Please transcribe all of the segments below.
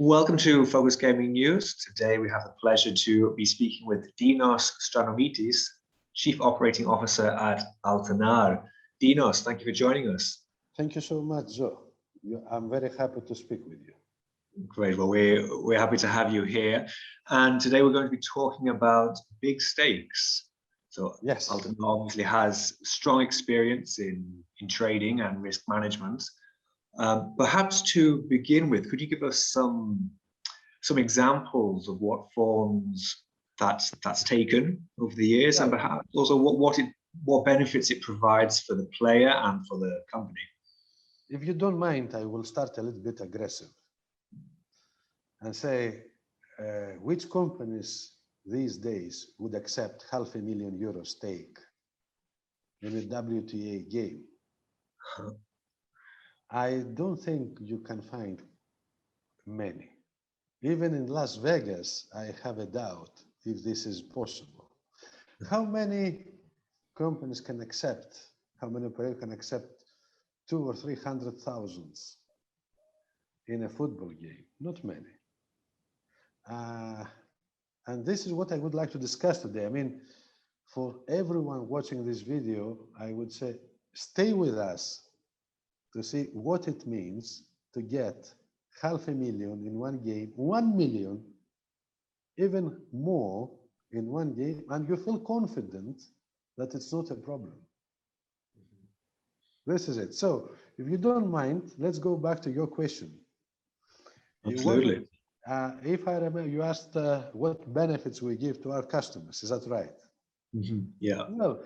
Welcome to Focus Gaming News. Today we have the pleasure to be speaking with Dinos Stranomitis, Chief Operating Officer at Altenar. Dinos, thank you for joining us. Thank you so much, Joe. I'm very happy to speak with you. Great. Well, we're happy to have you here. And today we're going to be talking about big stakes. So yes, Altenar obviously has strong experience in trading and risk management. Perhaps to begin with, could you give us some examples of what forms that's taken over the years, and perhaps also what benefits it provides for the player and for the company? If you don't mind, I will start a little bit aggressive and say which companies these days would accept €500,000 stake in a WTA game. I don't think you can find many. Even in Las Vegas, I have a doubt if this is possible. How many companies can accept, how many players can accept 200,000 or 300,000 in a football game? Not many. And this is what I would like to discuss today. I mean, for everyone watching this video, I would say, stay with us to see what it means to get $500,000 in one game, 1 million, even more in one game, and you feel confident that it's not a problem. This is it. So if you don't mind, let's go back to your question. Absolutely. If I remember, you asked what benefits we give to our customers. Is that right? Mm-hmm. Yeah. Well,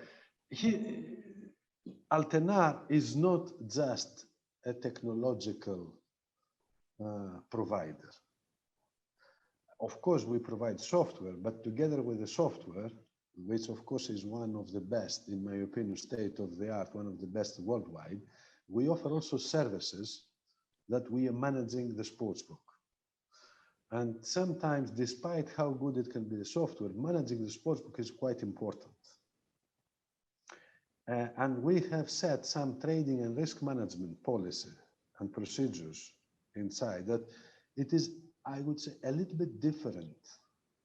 Altenar is not just a technological provider. Of course, we provide software, but together with the software, which of course is one of the best, in my opinion, state of the art, one of the best worldwide, we offer also services that we are managing the sportsbook. And sometimes, despite how good it can be the software, managing the sportsbook is quite important. And we have set some trading and risk management policy and procedures inside that it is, I would say, a little bit different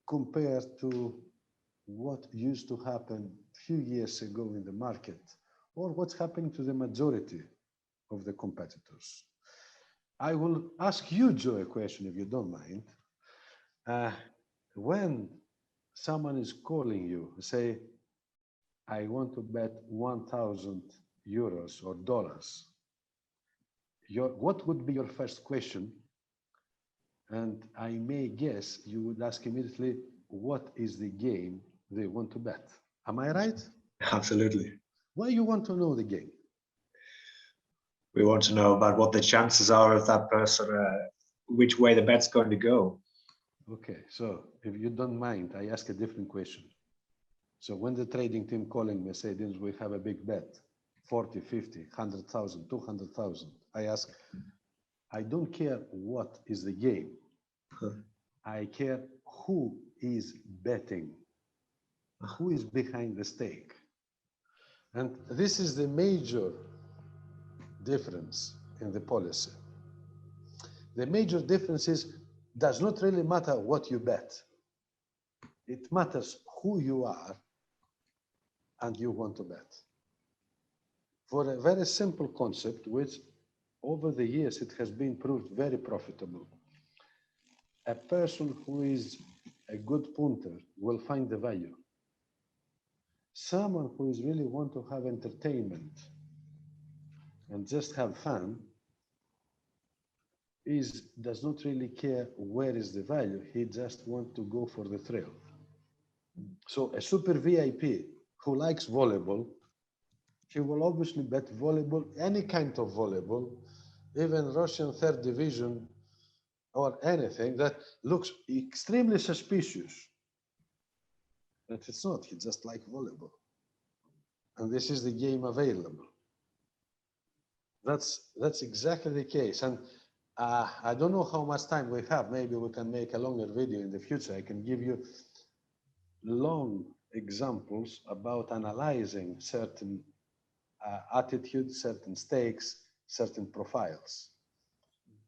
compared to what used to happen a few years ago in the market, or what's happening to the majority of the competitors. I will ask you, Joe, a question, if you don't mind. When someone is calling you, say, I want to bet 1,000 euros or dollars, what would be your first question? And I may guess you would ask immediately, what is the game they want to bet? Am I right? Absolutely. Why you want to know the game? We want to know about what the chances are of that person, which way the bet's going to go. Okay, so if you don't mind, I ask a different question. So when the trading team calling me, say, Dinos, we have a big bet, 40, 50, 100,000, 200,000. I ask, I don't care what is the game. I care who is betting, who is behind the stake. And this is the major difference in the policy. The major difference is, does not really matter what you bet. It matters who you are and you want to bet. For a very simple concept, which over the years it has been proved very profitable. A person who is a good punter will find the value. Someone who is really want to have entertainment and just have fun does not really care where is the value. He just wants to go for the thrill. So a super VIP who likes volleyball, he will obviously bet volleyball, any kind of volleyball, even Russian third division or anything that looks extremely suspicious. But it's not, he just likes volleyball. And this is the game available. That's exactly the case. And I don't know how much time we have. Maybe we can make a longer video in the future. I can give you long examples about analyzing certain attitudes, certain stakes, certain profiles.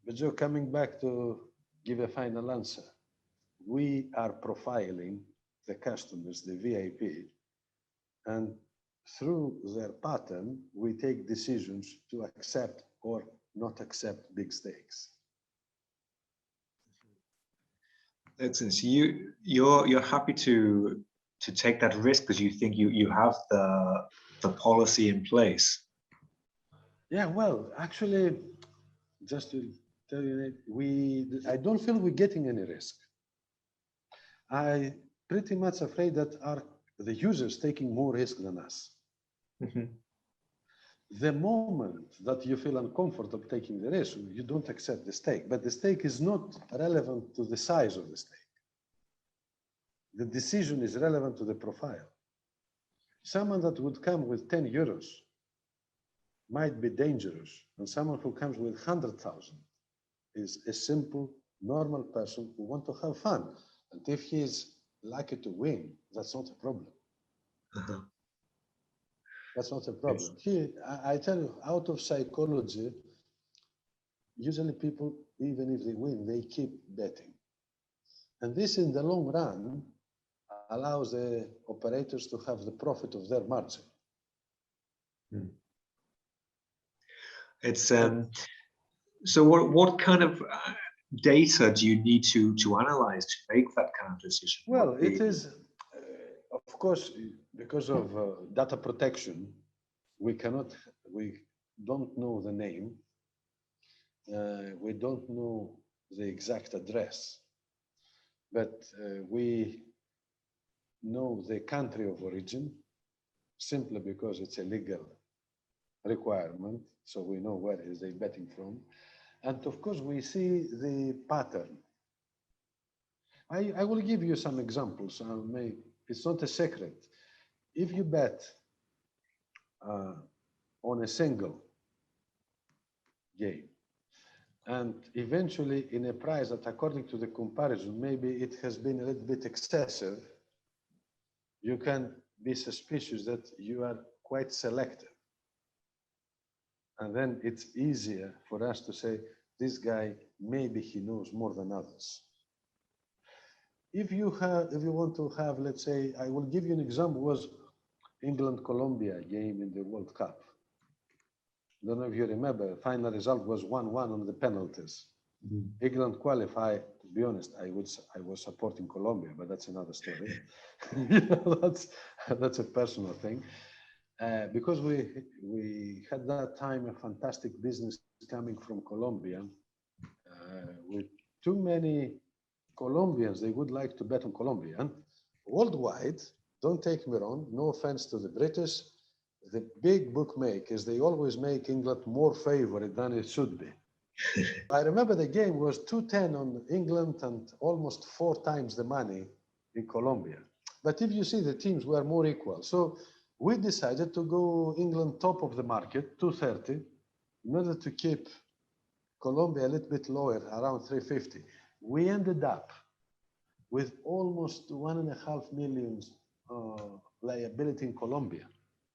But Joe, coming back to give a final answer. We are profiling the customers, the VIP, and through their pattern, we take decisions to accept or not accept big stakes. Excellent. So you're happy to take that risk because you think you have the policy in place. Yeah, well, actually, just to tell you, I don't feel we're getting any risk. I pretty much afraid that the users taking more risk than us. The moment that you feel uncomfortable taking the risk, you don't accept the stake, but the stake is not relevant to the size of the stake. The decision is relevant to the profile. Someone that would come with 10 euros might be dangerous, and someone who comes with 100,000 is a simple, normal person who wants to have fun. And if he is lucky to win, that's not a problem. That's not a problem. Here, I tell you, out of psychology, usually people, even if they win, they keep betting. And this, in the long run, allows the operators to have the profit of their margin. It's so what kind of data do you need to analyze to make that kind of decision? Well, it is, of course, because of data protection, we don't know the name, we don't know the exact address, but we know the country of origin simply because it's a legal requirement, so we know where is they betting from. And of course, we see the pattern. I will give you some examples. It's not a secret. If you bet on a single game, and eventually in a price that, according to the comparison, maybe it has been a little bit excessive, you can be suspicious that you are quite selective. And then it's easier for us to say, this guy, maybe he knows more than others. If you want to have, let's say, I will give you an example, was England-Colombia game in the World Cup. I don't know if you remember, final result was 1-1 on the penalties. England qualified. To be honest, I was supporting Colombia, but that's another story. That's a personal thing. Because we had that time a fantastic business coming from Colombia, with too many Colombians, they would like to bet on Colombia. And worldwide, don't take me wrong, no offense to the British, the big bookmakers, they always make England more favorite than it should be. I remember the game was 2-10 on England and almost 4 times the money in Colombia. But if you see, the teams were more equal. So we decided to go England top of the market, 230, in order to keep Colombia a little bit lower, around 350. We ended up with almost 1.5 million liability in Colombia,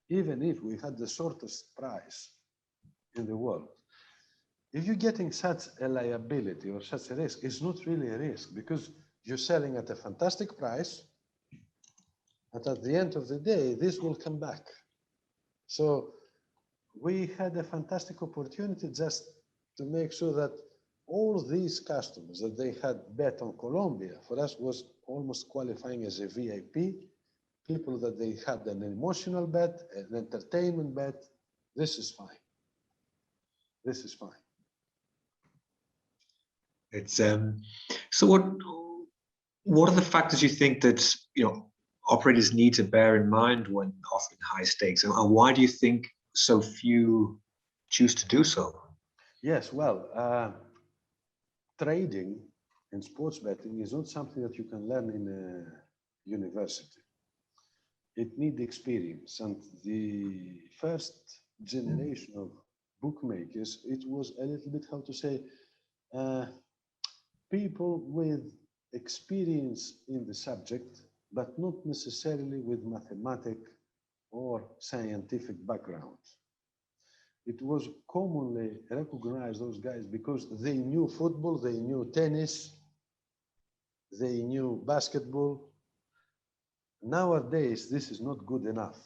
even if we had the shortest price in the world. If you're getting such a liability or such a risk, it's not really a risk because you're selling at a fantastic price, and at the end of the day, this will come back. So we had a fantastic opportunity just to make sure that all these customers that they had bet on Colombia, for us was almost qualifying as a VIP, people that they had an emotional bet, an entertainment bet. This is fine. This is fine. It's so what are the factors you think that operators need to bear in mind when offering high stakes, and why do you think so few choose to do so? Yes, well, trading in sports betting is not something that you can learn in a university. It needs experience, and the first generation of bookmakers, it was a little bit, how to say, people with experience in the subject, but not necessarily with mathematics or scientific background. It was commonly recognized, those guys, because they knew football, they knew tennis, they knew basketball. Nowadays, this is not good enough.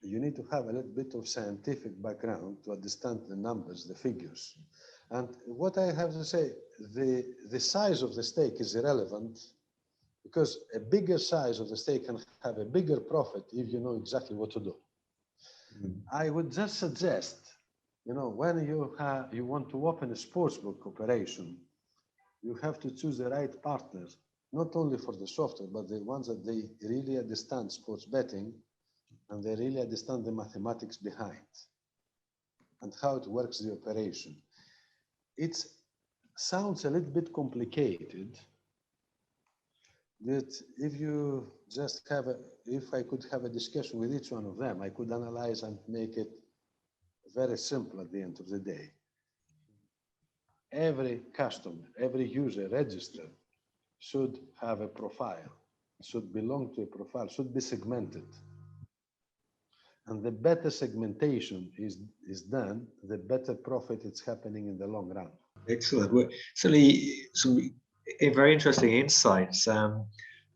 You need to have a little bit of scientific background to understand the numbers, the figures. And what I have to say, the size of the stake is irrelevant, because a bigger size of the stake can have a bigger profit if you know exactly what to do. I would just suggest, when you want to open a sportsbook operation, you have to choose the right partners, not only for the software, but the ones that they really understand sports betting and they really understand the mathematics behind and how it works, the operation. It sounds a little bit complicated, that if you just if I could have a discussion with each one of them, I could analyze and make it very simple at the end of the day. Every customer, every user registered should have a profile, should belong to a profile, should be segmented. And the better segmentation is done, the better profit it's happening in the long run. Excellent. Well, certainly some very interesting insights.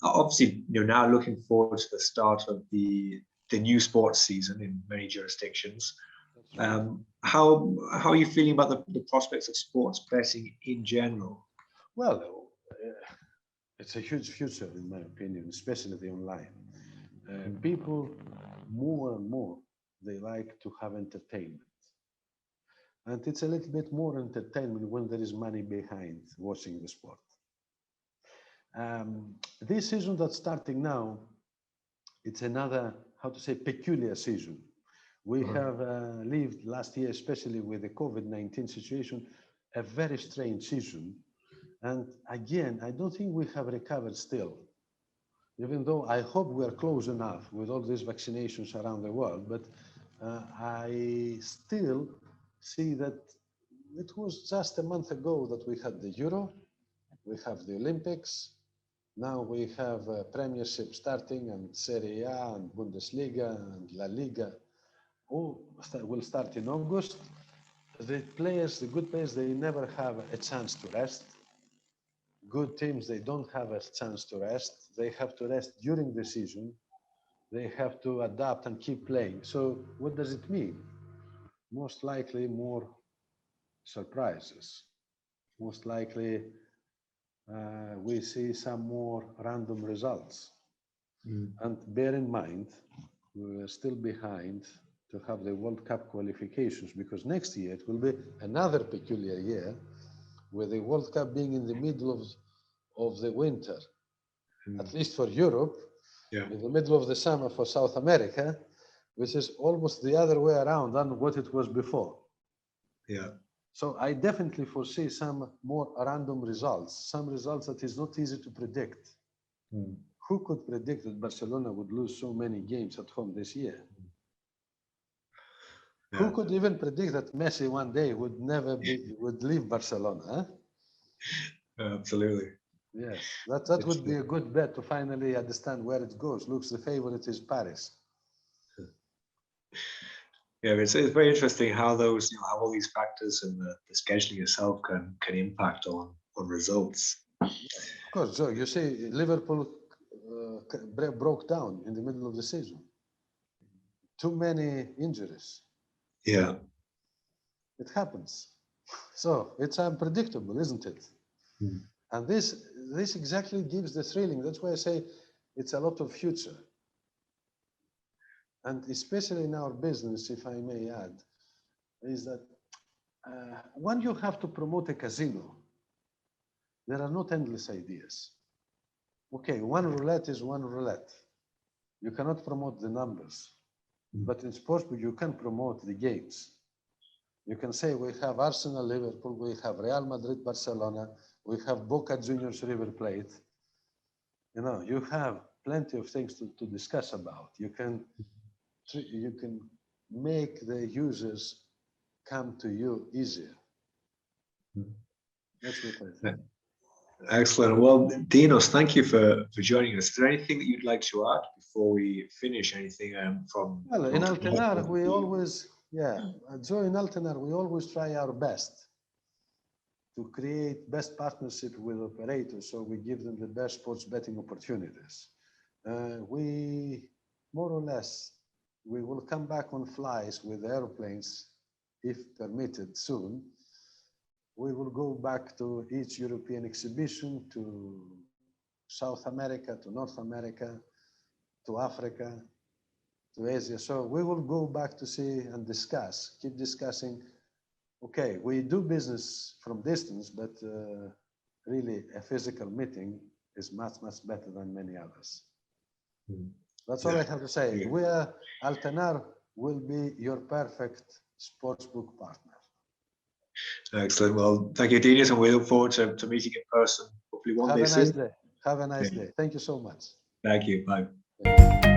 Obviously, now looking forward to the start of the new sports season in many jurisdictions. How are you feeling about the prospects of sports betting in general? Well, it's a huge future, in my opinion, especially the online. People more and more, they like to have entertainment. And it's a little bit more entertainment when there is money behind watching the sport. This season that's starting now, it's another, how to say, peculiar season. We have lived last year, especially with the COVID-19 situation, a very strange season. And again, I don't think we have recovered still, even though I hope we are close enough with all these vaccinations around the world. But I still see that it was just a month ago that we had the Euro, we have the Olympics, now we have Premiership starting, and Serie A and Bundesliga and La Liga all will start in August. The players, the good players, they never have a chance to rest. Good teams, they don't have a chance to rest. They have to rest during the season. They have to adapt and keep playing. So what does it mean? Most likely more surprises. Most likely we see some more random results. And bear in mind, we're still behind to have the World Cup qualifications, because next year it will be another peculiar year, with the World Cup being in the middle of the winter, at least for Europe, in the middle of the summer for South America, which is almost the other way around than what it was before. So I definitely foresee some more random results, some results that is not easy to predict. Who could predict that Barcelona would lose so many games at home this year? Who could even predict that Messi one day would leave Barcelona? Absolutely. Yes, that would be a good bet to finally understand where it goes. Looks the favorite is Paris. Yeah, it's very interesting how those, how all these factors and the scheduling itself can impact on results. Of course, Joe. You see, Liverpool broke down in the middle of the season. Too many injuries. Yeah. It happens. So it's unpredictable, isn't it? And this exactly gives the thrilling. That's why I say it's a lot of future. And especially in our business, if I may add, is that when you have to promote a casino, there are not endless ideas. Okay, one roulette is one roulette. You cannot promote the numbers. But in sportsbook, you can promote the games. You can say we have Arsenal, Liverpool, we have Real Madrid, Barcelona, we have Boca Juniors, River Plate. You have plenty of things to discuss about. You can make the users come to you easier. That's what I think. Excellent. Well, Dinos, thank you for joining us. Is there anything that you'd like to add before we finish? Anything from? Well, in Altenar, we always, Joe, in Altenar, we always try our best to create best partnership with operators, so we give them the best sports betting opportunities. We more or less, we will come back on flies with airplanes, if permitted soon. We will go back to each European exhibition, to South America, to North America, to Africa, to Asia. So we will go back to see and discuss, keep discussing. Okay, we do business from distance, but really a physical meeting is much, much better than many others. That's all I have to say. Yeah. We are, Altenar will be your perfect sportsbook partner. Excellent. Well, thank you, Dinos, and we look forward to meeting in person hopefully one Have day a nice soon. day. Have a nice Yeah. day. Thank you so much. Thank you. Bye. Thank you.